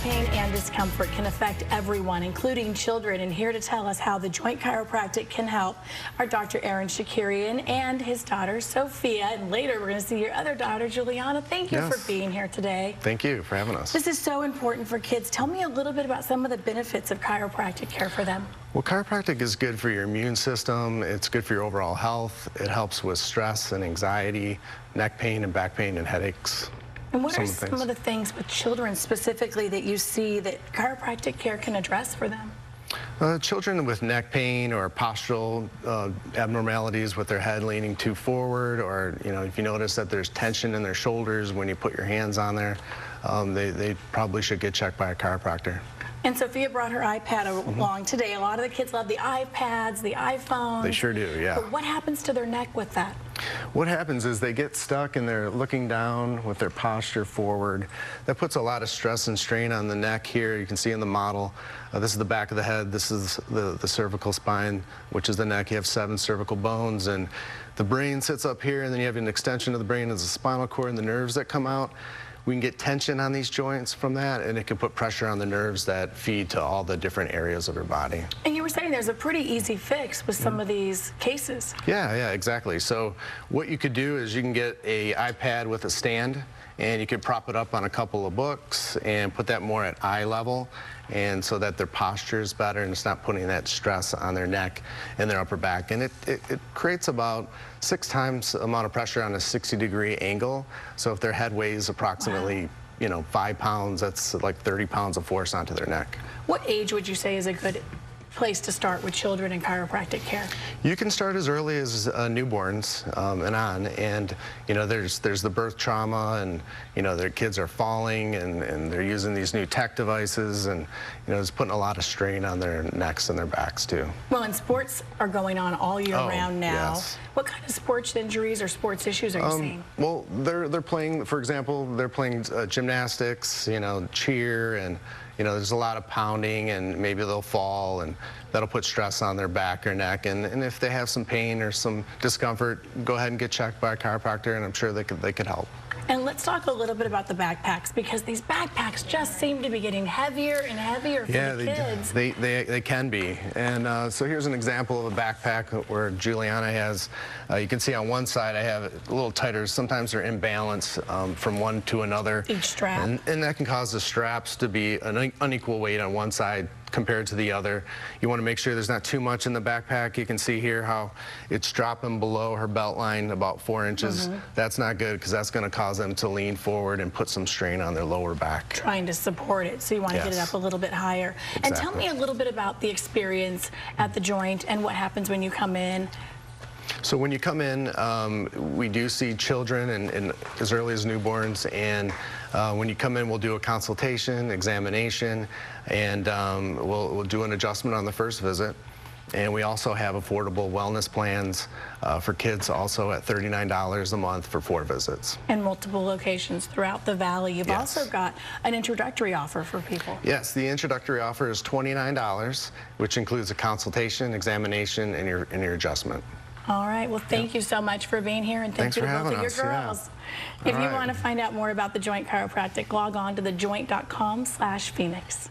pain and discomfort can affect everyone, including children. And here to tell us how the Joint Chiropractic can help are Dr. Shakarian and his daughter, Sophia. And later, we're going to see your other daughter, Juliana. Thank you for being here today. Thank you for having us. This is so important for kids. Tell me a little bit about some of the benefits of chiropractic care for them. Well, chiropractic is good for your immune system. It's good for your overall health. It helps with stress and anxiety, neck pain and back pain and headaches. And what are some of the things with children specifically that you see that chiropractic care can address for them? Children with neck pain or postural abnormalities with their head leaning too forward, or if you notice that there's tension in their shoulders when you put your hands on there, they probably should get checked by a chiropractor. And Sophia brought her iPad along today. A lot of the kids love the iPads, the iPhones. They sure do, yeah. But what happens to their neck with that? What happens is they get stuck and they're looking down with their posture forward. That puts a lot of stress and strain on the neck here. You can see in the model, this is the back of the head, this is the cervical spine, which is the neck. You have 7 cervical bones, and the brain sits up here, and then you have an extension of the brain as the spinal cord and the nerves that come out. We can get tension on these joints from that, and it can put pressure on the nerves that feed to all the different areas of your body. And you were saying there's a pretty easy fix with some of these cases. Yeah, exactly. So what you could do is you can get a iPad with a stand, and you could prop it up on a couple of books and put that more at eye level, and so that their posture is better and it's not putting that stress on their neck and their upper back. And it creates about 6 times the amount of pressure on a 60-degree angle. So if their head weighs approximately 5 pounds, that's like 30 pounds of force onto their neck. What age would you say is a good place to start with children in chiropractic care? You can start as early as newborns and on, and there's the birth trauma, and their kids are falling, and they're using these new tech devices, and it's putting a lot of strain on their necks and their backs too. Well, and sports are going on all year round now. Yes. What kind of sports injuries or sports issues are you seeing? Well, they're playing, for example, they're playing gymnastics, cheer, and there's a lot of pounding, and maybe they'll fall, and that'll put stress on their back or neck. And if they have some pain or some discomfort, go ahead and get checked by a chiropractor, and I'm sure they could help. And let's talk a little bit about the backpacks, because these backpacks just seem to be getting heavier and heavier for the kids. They can be. And so here's an example of a backpack where Juliana has. You can see on one side I have it a little tighter. Sometimes they're imbalanced from one to another. Each strap. And that can cause the straps to be an unequal weight on one side compared to the other. You want to make sure there's not too much in the backpack. You can see here how it's dropping below her belt line about 4 inches. That's not good, because that's going to cause them to lean forward and put some strain on their lower back. Trying to support it, so you want to get it up a little bit higher. Exactly. And tell me a little bit about the experience at the Joint and what happens when you come in. So when you come in, we do see children and as early as newborns, and when you come in, we'll do a consultation, examination, and we'll do an adjustment on the first visit. And we also have affordable wellness plans for kids, also at $39 a month for 4 visits. And multiple locations throughout the valley. You've also got an introductory offer for people. Yes, the introductory offer is $29, which includes a consultation, examination, and your adjustment. All right. Well, thank you so much for being here, and thank you to both of your girls. If you want to find out more about the Joint Chiropractic, log on to thejoint.com/Phoenix.